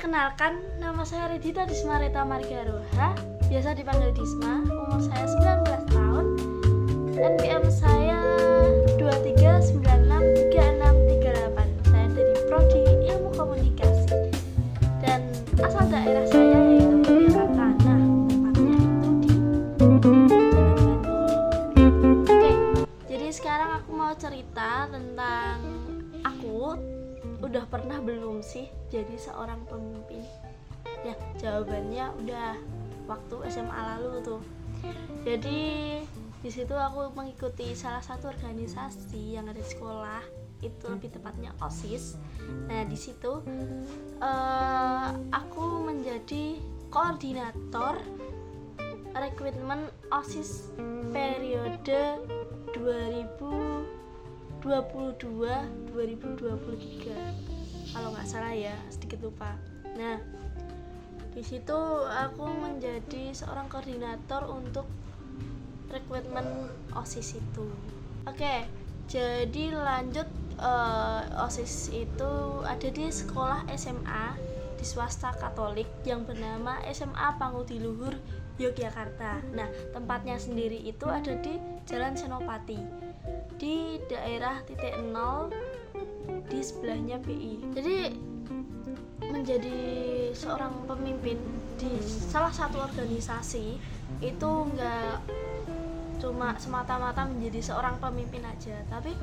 Perkenalkan, nama saya Ridhita Dismareta Margaroha, biasa dipanggil Disma. Umur saya 19 tahun. NPM saya 23963638. Saya dari Prodi Ilmu Komunikasi. Dan asal daerah saya yaitu Yogyakarta. Nah, tempatnya itu di Jalan Bantul. Oke, jadi sekarang aku mau cerita tentang aku. Udah pernah belum sih jadi seorang pemimpin? Ya, jawabannya udah, waktu SMA lalu tuh. Jadi di situ aku mengikuti salah satu organisasi yang ada di sekolah, itu lebih tepatnya OSIS. Nah, di situ aku menjadi koordinator rekrutmen OSIS periode 2022-2023 kalau nggak salah ya, sedikit lupa. Nah, di situ aku menjadi seorang koordinator untuk rekrutmen OSIS itu. Oke, jadi lanjut, OSIS itu ada di sekolah SMA di swasta Katolik yang bernama SMA Pangudi-Luhur Yogyakarta. Nah, tempatnya sendiri itu ada di Jalan Senopati, di daerah titik 0 di sebelahnya BI. Jadi menjadi seorang pemimpin di salah satu organisasi itu nggak cuma semata-mata menjadi seorang pemimpin aja, tapi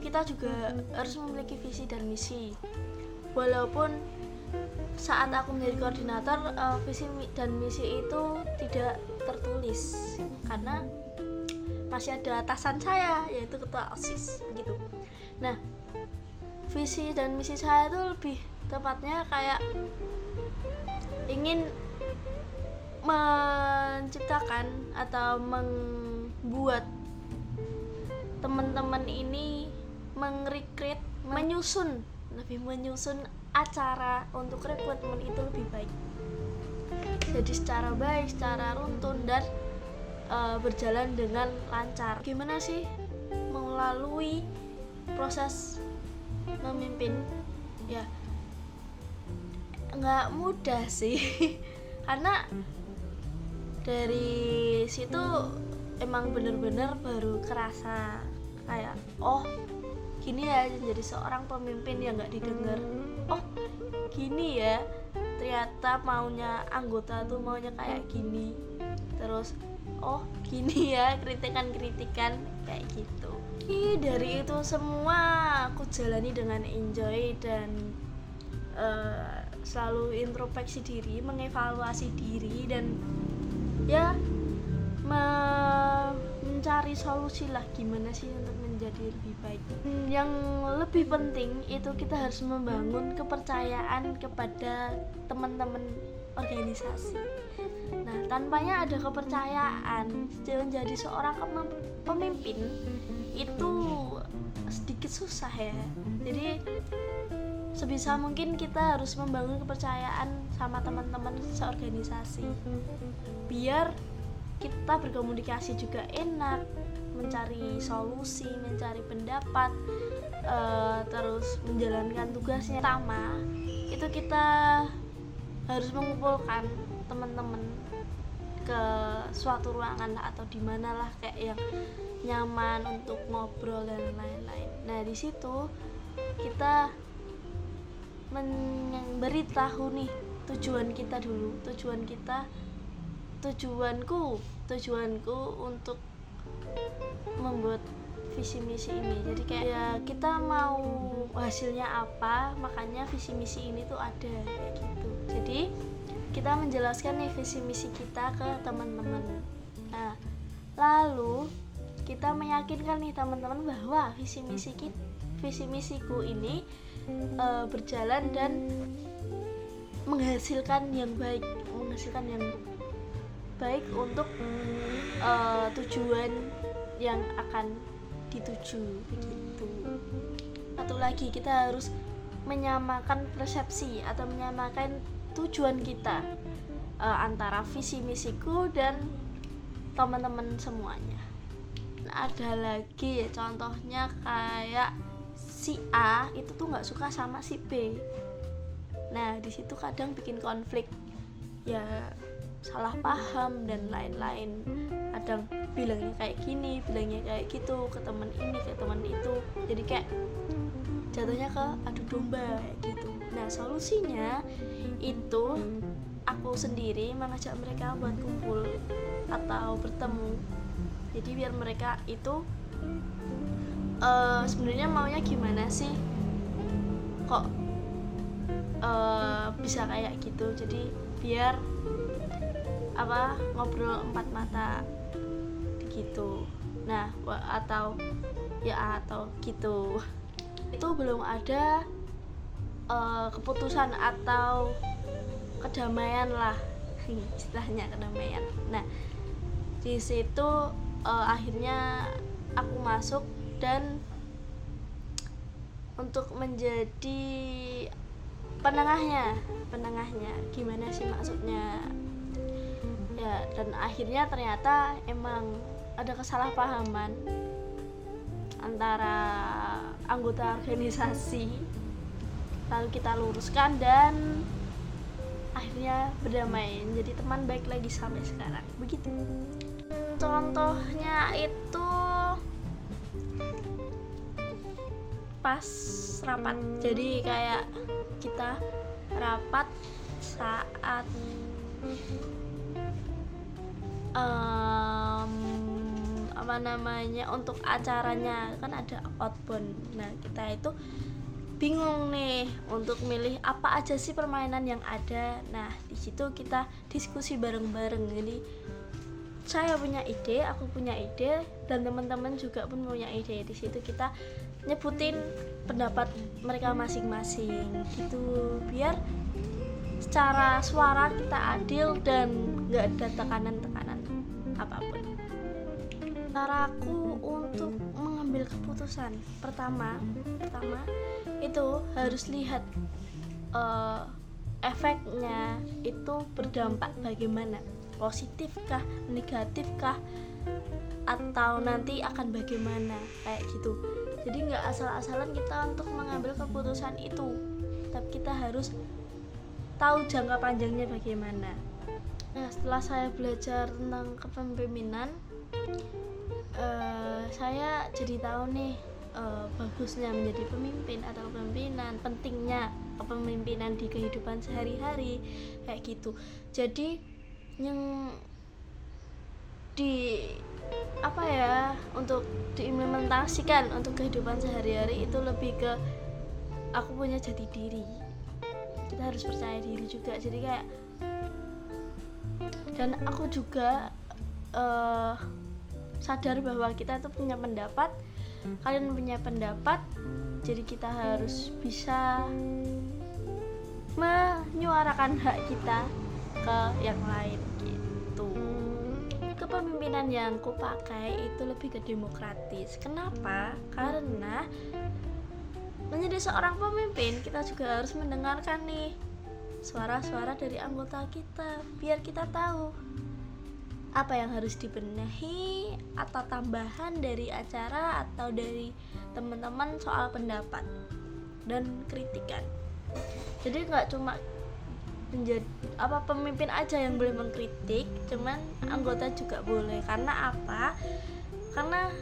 kita juga harus memiliki visi dan misi. Walaupun saat aku menjadi koordinator, visi dan misi itu tidak tertulis karena masih ada atasan saya, yaitu ketua OSIS gitu. Nah, visi dan misi saya itu lebih tepatnya kayak ingin menciptakan atau membuat teman-teman ini menyusun acara untuk rekrutmen itu lebih baik. Jadi secara baik, secara runtun dan berjalan dengan lancar. Gimana sih melalui proses memimpin? Ya, nggak mudah sih karena dari situ emang bener-bener baru kerasa kayak, oh gini ya jadi seorang pemimpin yang nggak didengar. Oh gini ya, ternyata maunya anggota tuh maunya kayak gini. Terus oh gini ya kritikan kayak gitu. Dari itu semua aku jalani dengan enjoy dan selalu introspeksi diri, mengevaluasi diri, dan ya mencari solusi lah gimana sih untuk menjadi lebih baik. Yang lebih penting itu kita harus membangun kepercayaan kepada teman-teman organisasi. Nah, tanpanya ada kepercayaan, menjadi seorang pemimpin itu sedikit susah ya. Jadi sebisa mungkin kita harus membangun kepercayaan sama teman-teman seorganisasi biar kita berkomunikasi juga enak, mencari solusi, mencari pendapat, terus menjalankan tugasnya. Pertama itu kita harus mengumpulkan teman-teman ke suatu ruangan atau di mana lah kayak yang nyaman untuk ngobrol dan lain-lain. Nah, di situ kita memberitahu nih tujuan kita dulu. Tujuanku untuk membuat visi misi ini. Jadi kayak ya kita mau hasilnya apa, makanya visi misi ini tuh ada kayak gitu. Jadi kita menjelaskan nih visi misi kita ke teman-teman. Nah, lalu kita meyakinkan nih teman-teman bahwa visi misiku ini berjalan dan menghasilkan yang baik untuk tujuan yang akan dituju begitu. Satu lagi, kita harus menyamakan persepsi atau menyamakan tujuan kita antara visi misiku dan teman-teman semuanya. Nah, ada lagi ya, contohnya kayak si A itu tuh nggak suka sama si B. Nah di situ kadang bikin konflik, ya salah paham dan lain-lain. Kadang bilangnya kayak gini, bilangnya kayak gitu ke teman ini, ke teman itu, jadi kayak jatuhnya ke adu domba kayak gitu. Nah solusinya itu aku sendiri mengajak mereka buat kumpul atau bertemu. Jadi biar mereka itu sebenarnya maunya gimana sih, kok bisa kayak gitu. Jadi biar ngobrol empat mata gitu. Nah atau gitu. Itu belum ada keputusan atau kedamaian lah istilahnya, kedamaian. Nah di situ akhirnya aku masuk dan untuk menjadi penengahnya gimana sih maksudnya ya. Dan akhirnya ternyata emang ada kesalahpahaman antara anggota organisasi, lalu kita luruskan dan akhirnya berdamai, jadi teman baik lagi sampai sekarang. Begitu. Contohnya itu pas rapat. Jadi kayak kita rapat saat untuk acaranya kan ada outbound. Nah kita itu bingung nih untuk milih apa aja sih permainan yang ada. Nah di situ kita diskusi bareng-bareng. Jadi saya punya ide, aku punya ide, dan teman-teman juga pun punya ide. Di situ kita nyebutin pendapat mereka masing-masing gitu, biar secara suara kita adil dan nggak ada tekanan-tekanan apapun. Caraku untuk mengambil keputusan pertama itu harus lihat efeknya itu berdampak bagaimana, positifkah, negatifkah, atau nanti akan bagaimana kayak gitu. Jadi nggak asal-asalan kita untuk mengambil keputusan itu, tapi kita harus tahu jangka panjangnya bagaimana. Nah setelah saya belajar tentang kepemimpinan, saya jadi tahu nih bagusnya menjadi pemimpin atau kepemimpinan, pentingnya kepemimpinan di kehidupan sehari-hari kayak gitu. Jadi yang untuk diimplementasikan untuk kehidupan sehari-hari itu lebih ke aku punya jati diri. Kita harus percaya diri juga. Jadi kayak, dan aku juga sadar bahwa kita tuh punya pendapat, kalian punya pendapat, jadi kita harus bisa menyuarakan hak kita ke yang lain gitu. Kepemimpinan yang kupakai itu lebih ke demokratis. Kenapa? Karena menjadi seorang pemimpin kita juga harus mendengarkan nih suara-suara dari anggota kita, biar kita tahu apa yang harus dibenahi atau tambahan dari acara atau dari teman-teman soal pendapat dan kritikan. Jadi nggak cuma menjadi pemimpin aja yang boleh mengkritik, cuman anggota juga boleh. Karena apa? Karena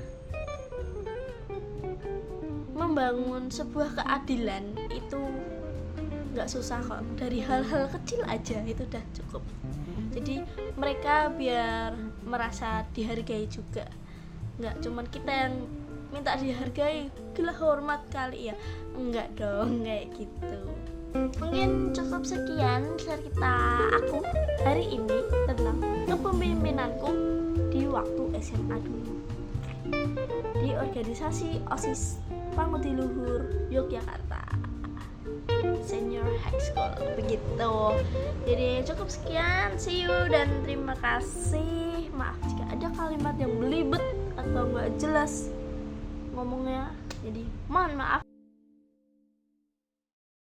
membangun sebuah keadilan itu nggak susah kok, dari hal-hal kecil aja itu udah cukup. Jadi mereka biar merasa dihargai juga, nggak cuman kita yang minta dihargai, gila hormat kali ya, enggak dong kayak gitu. Mungkin cukup sekian cerita aku hari ini tentang kepemimpinanku di waktu SMA dulu di organisasi OSIS Pangutiluhur Yogyakarta Senior High School, begitu. Jadi cukup sekian, see you dan terima kasih. Maaf jika ada kalimat yang belibet atau nggak jelas ngomongnya, jadi mohon maaf.